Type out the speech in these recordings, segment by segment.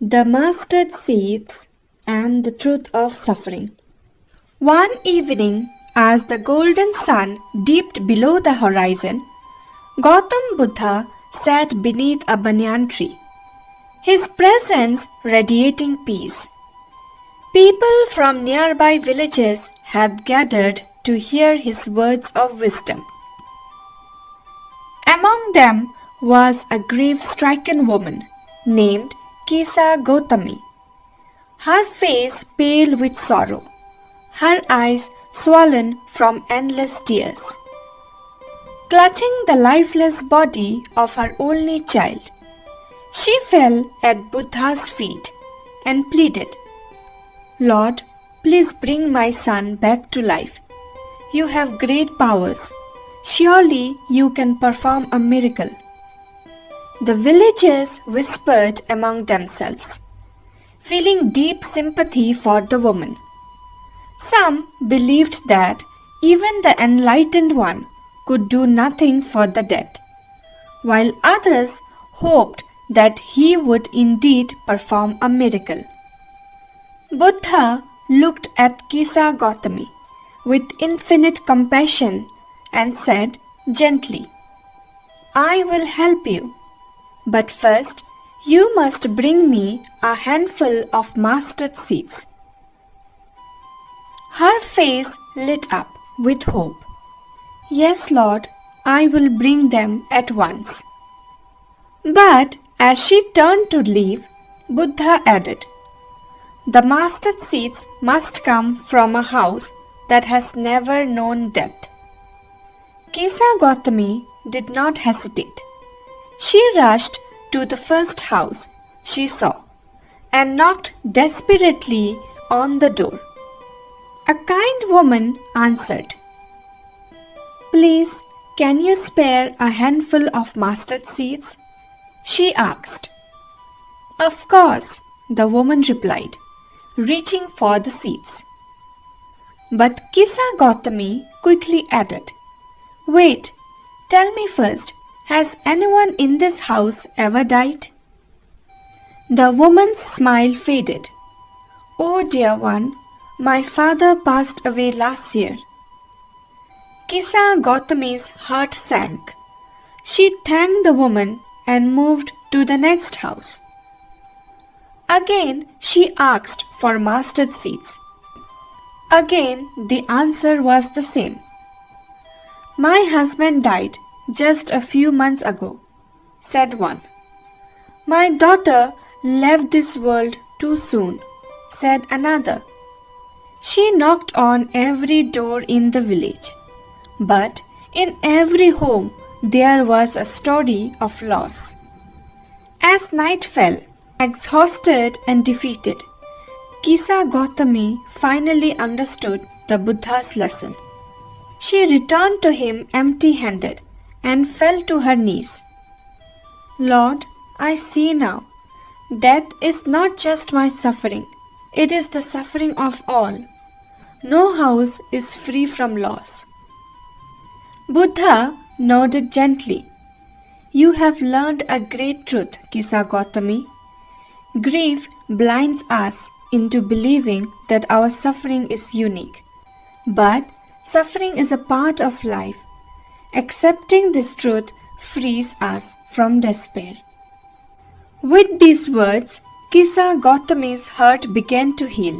The mustard seeds and the truth of suffering. One evening, as the golden sun dipped below the horizon, Gautama Buddha sat beneath a banyan tree, his presence radiating peace. People from nearby villages had gathered to hear his words of wisdom. Among them was a grief-stricken woman named Kisa Gotami, her face pale with sorrow, her eyes swollen from endless tears. Clutching the lifeless body of her only child, she fell at Buddha's feet and pleaded, "Lord, please bring my son back to life. You have great powers. Surely you can perform a miracle." The villagers whispered among themselves, feeling deep sympathy for the woman. Some believed that even the enlightened one could do nothing for the dead, while others hoped that he would indeed perform a miracle. Buddha looked at Kisa Gotami with infinite compassion and said gently, "I will help you. But first, you must bring me a handful of mustard seeds." Her face lit up with hope. "Yes, Lord, I will bring them at once." But as she turned to leave, Buddha added, "The mustard seeds must come from a house that has never known death." Kisa Gotami did not hesitate. She rushed to the first house she saw and knocked desperately on the door. A kind woman answered, "Please, can you spare a handful of mustard seeds?" she asked. "Of course," the woman replied, reaching for the seeds. But Kisa Gotami quickly added, "Wait, tell me first, has anyone in this house ever died?" The woman's smile faded. "Oh dear one, my father passed away last year." Kisa Gotami's heart sank. She thanked the woman and moved to the next house. Again she asked for mustard seeds. Again the answer was the same. "My husband died just a few months ago," said one. "My daughter left this world too soon," said another. She knocked on every door in the village, but in every home there was a story of loss. As night fell, exhausted and defeated, Kisa Gotami finally understood the Buddha's lesson. She returned to him empty-handed and fell to her knees. "Lord, I see now. Death is not just my suffering. It is the suffering of all. No house is free from loss." Buddha nodded gently. "You have learned a great truth, Kisa Gotami. Grief blinds us into believing that our suffering is unique. But suffering is a part of life. Accepting this truth frees us from despair." With these words, Kisa Gotami's heart began to heal.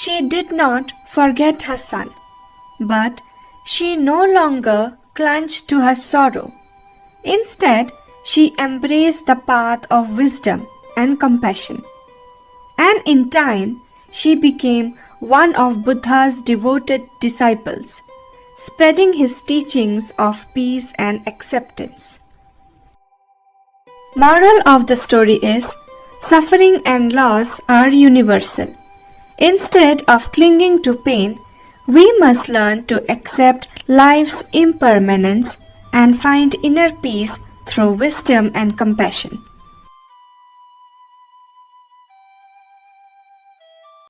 She did not forget her son, but she no longer clung to her sorrow. Instead, she embraced the path of wisdom and compassion. And in time, she became one of Buddha's devoted disciples, spreading his teachings of peace and acceptance. Moral of the story is, suffering and loss are universal. Instead of clinging to pain, we must learn to accept life's impermanence and find inner peace through wisdom and compassion.